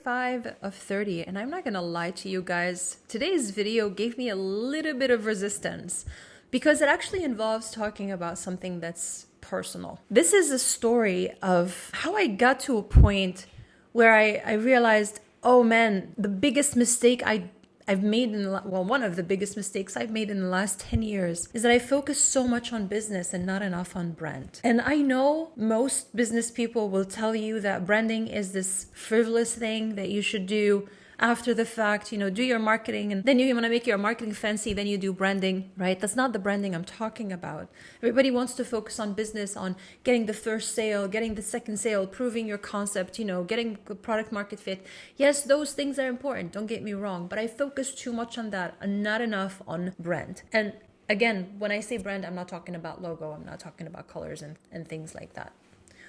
5 of 30, and I'm not gonna lie to you guys, today's video gave me a little bit of resistance because it actually involves talking about something that's personal. This is a story of how I got to a point where I realized, oh man, the biggest mistake I've made one of the biggest mistakes I've made in the last 10 years is that I focus so much on business and not enough on brand. And I know most business people will tell you that branding is this frivolous thing that you should do after the fact, do your marketing, and then you want to make your marketing fancy, then you do branding, right? That's not the branding I'm talking about. Everybody wants to focus on business, on getting the first sale, getting the second sale, proving your concept, getting the product market fit. Yes, those things are important, don't get me wrong, but I focus too much on that and not enough on brand. And again, when I say brand, I'm not talking about logo, I'm not talking about colors and things like that.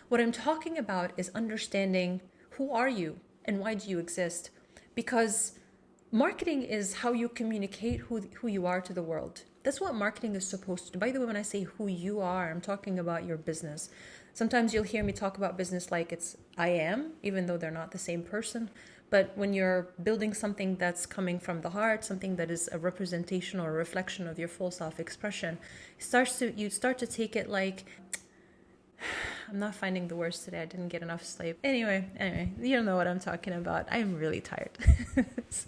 What I'm talking about is understanding who are you and why do you exist? Because marketing is how you communicate who you are to the world. That's what marketing is supposed to do. By the way, when I say who you are, I'm talking about your business. Sometimes you'll hear me talk about business like it's I am, even though they're not the same person. But when you're building something that's coming from the heart, something that is a representation or a reflection of your full self-expression, you start to take it like, I'm not finding the words today. I didn't get enough sleep. Anyway, you don't know what I'm talking about. I'm really tired. So,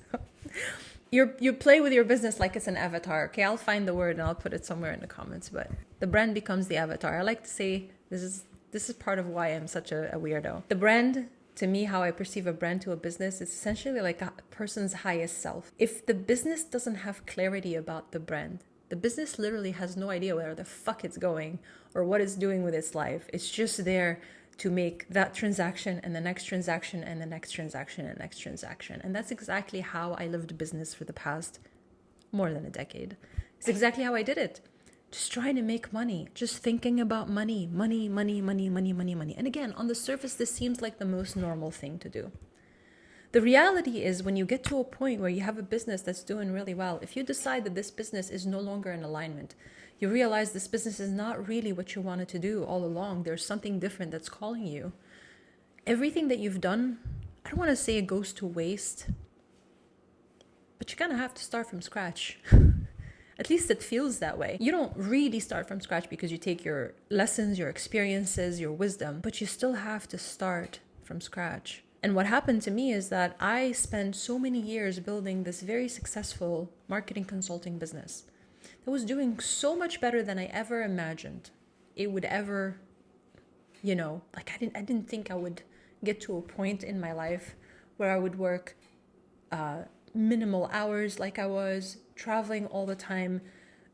you play with your business like it's an avatar. Okay, I'll find the word and I'll put it somewhere in the comments. But the brand becomes the avatar. I like to say this is part of why I'm such a weirdo. The brand, to me, how I perceive a brand to a business, it's essentially like a person's highest self. If the business doesn't have clarity about the brand, the business literally has no idea where the fuck it's going or what it's doing with its life. It's just there to make that transaction and the next transaction and the next transaction and next transaction. And that's exactly how I lived business for the past more than a decade. It's exactly how I did it. Just trying to make money, just thinking about money. And again, on the surface, this seems like the most normal thing to do. The reality is when you get to a point where you have a business that's doing really well, if you decide that this business is no longer in alignment, you realize this business is not really what you wanted to do all along. There's something different that's calling you. Everything that you've done, I don't want to say it goes to waste, but you kind of have to start from scratch. At least it feels that way. You don't really start from scratch because you take your lessons, your experiences, your wisdom, but you still have to start from scratch. And what happened to me is that I spent so many years building this very successful marketing consulting business that was doing so much better than I ever imagined it would ever, like I didn't think I would get to a point in my life where I would work minimal hours like I was, traveling all the time.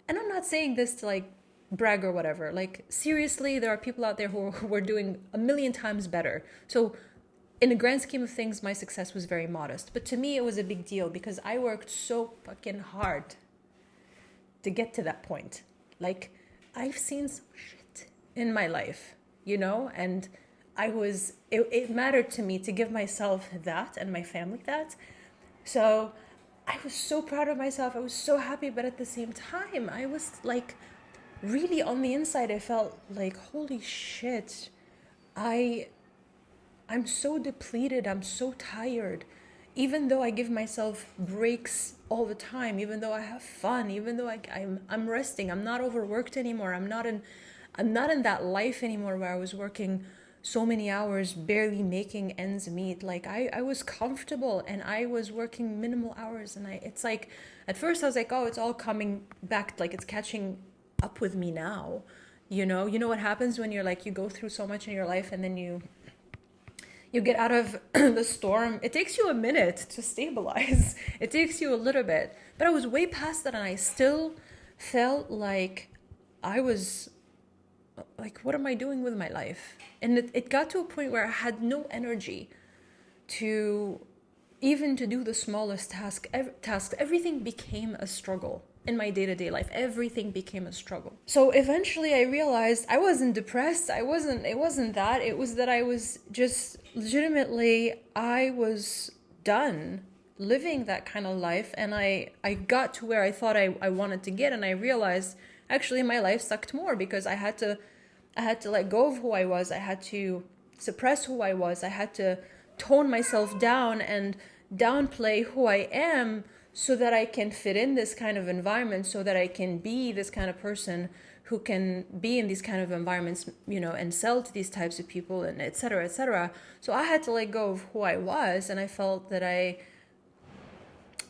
And I'm not saying this to like brag or whatever. Like seriously, there are people out there who are doing a million times better. So in the grand scheme of things, my success was very modest. But to me, it was a big deal because I worked so fucking hard to get to that point. Like, I've seen some shit in my life, and it mattered to me to give myself that and my family that. So I was so proud of myself. I was so happy. But at the same time, I was like, really on the inside, I felt like, holy shit, I'm so depleted, I'm so tired. Even though I give myself breaks all the time, even though I have fun, even though I'm resting, I'm not overworked anymore. I'm not in that life anymore where I was working so many hours, barely making ends meet. Like I was comfortable and I was working minimal hours, and it's like at first I was like, oh, it's all coming back, like it's catching up with me now. You know what happens when you're like, you go through so much in your life and then you get out of the storm. It takes you a minute to stabilize. It takes you a little bit. But I was way past that and I still felt like I was like, what am I doing with my life? And it got to a point where I had no energy to even to do the smallest task. Everything became a struggle. In my day-to-day life, everything became a struggle. So eventually I realized I wasn't depressed. It wasn't that. It was that I was just legitimately, I was done living that kind of life. And I got to where I thought I wanted to get. And I realized actually my life sucked more because I had to let go of who I was. I had to suppress who I was. I had to tone myself down and downplay who I am so that I can fit in this kind of environment, so that I can be this kind of person who can be in these kind of environments, you know, and sell to these types of people, and et cetera, et cetera. So I had to let go of who I was, and I felt that I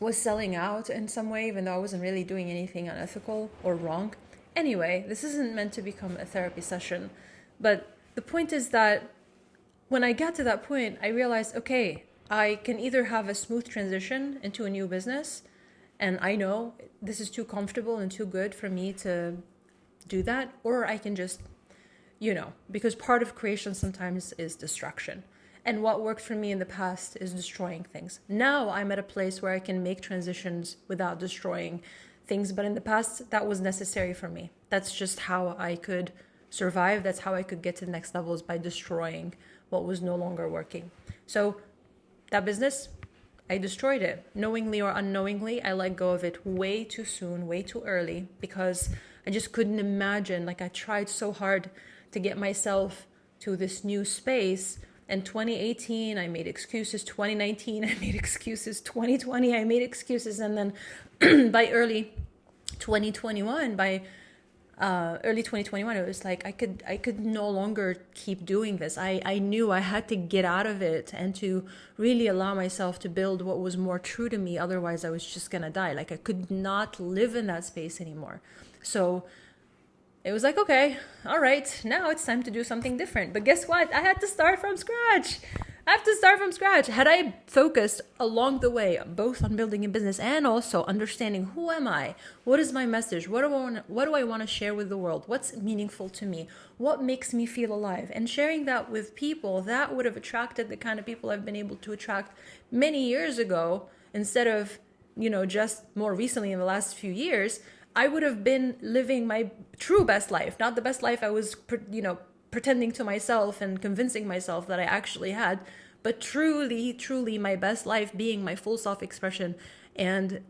was selling out in some way, even though I wasn't really doing anything unethical or wrong. Anyway, this isn't meant to become a therapy session, but the point is that when I got to that point, I realized, okay, I can either have a smooth transition into a new business, and I know this is too comfortable and too good for me to do that, or I can just, you know, because part of creation sometimes is destruction. And what worked for me in the past is destroying things. Now I'm at a place where I can make transitions without destroying things, but in the past that was necessary for me. That's just how I could survive. That's how I could get to the next levels, by destroying what was no longer working. So that business, I destroyed it. Knowingly or unknowingly, I let go of it way too soon, way too early, because I just couldn't imagine. Like, I tried so hard to get myself to this new space. In 2018, I made excuses. 2019, I made excuses. 2020, I made excuses. And then by early 2021, it was like I could no longer keep doing this. I knew I had to get out of it and to really allow myself to build what was more true to me. Otherwise, I was just gonna die. Like, I could not live in that space anymore. So it was like, okay, all right, now it's time to do something different. But guess what? I had to start from scratch. Had I focused along the way, both on building a business and also understanding who am I, what is my message, what do I want to share with the world, what's meaningful to me, what makes me feel alive, and sharing that with people, that would have attracted the kind of people I've been able to attract many years ago, instead of, you know, just more recently in the last few years. I would have been living my true best life, not the best life I was, pretending to myself and convincing myself that I actually had, but truly my best life, being my full self-expression, and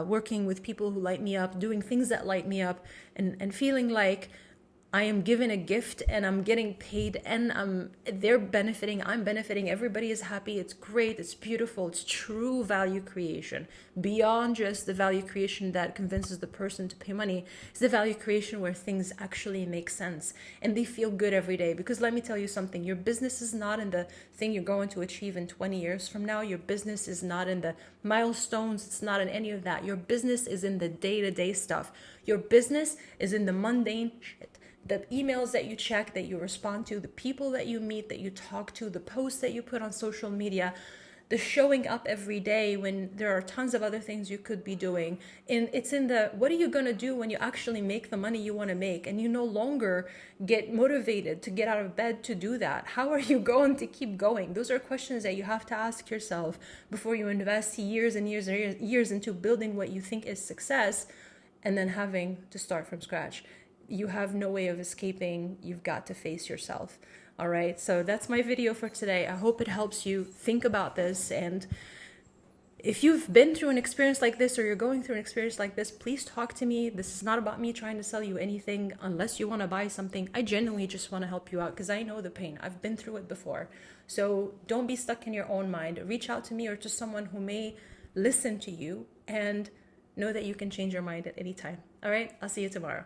working with people who light me up, doing things that light me up, and feeling like I am given a gift and I'm getting paid, and they're benefiting, I'm benefiting, everybody is happy, it's great, it's beautiful, it's true value creation. Beyond just the value creation that convinces the person to pay money, it's the value creation where things actually make sense and they feel good every day. Because let me tell you something, your business is not in the thing you're going to achieve in 20 years from now. Your business is not in the milestones, it's not in any of that. Your business is in the day-to-day stuff. Your business is in the mundane shit. The emails that you check, that you respond to, the people that you meet, that you talk to, the posts that you put on social media, the showing up every day when there are tons of other things you could be doing. And it's in the, what are you going to do when you actually make the money you want to make and you no longer get motivated to get out of bed to do that? How are you going to keep going? Those are questions that you have to ask yourself before you invest years and years and years into building what you think is success, and then having to start from scratch. You have no way of escaping. You've got to face yourself. All right. So that's my video for today. I hope it helps you think about this. And if you've been through an experience like this, or you're going through an experience like this, please talk to me. This is not about me trying to sell you anything unless you want to buy something. I genuinely just want to help you out because I know the pain. I've been through it before. So don't be stuck in your own mind. Reach out to me or to someone who may listen to you, and know that you can change your mind at any time. All right. I'll see you tomorrow.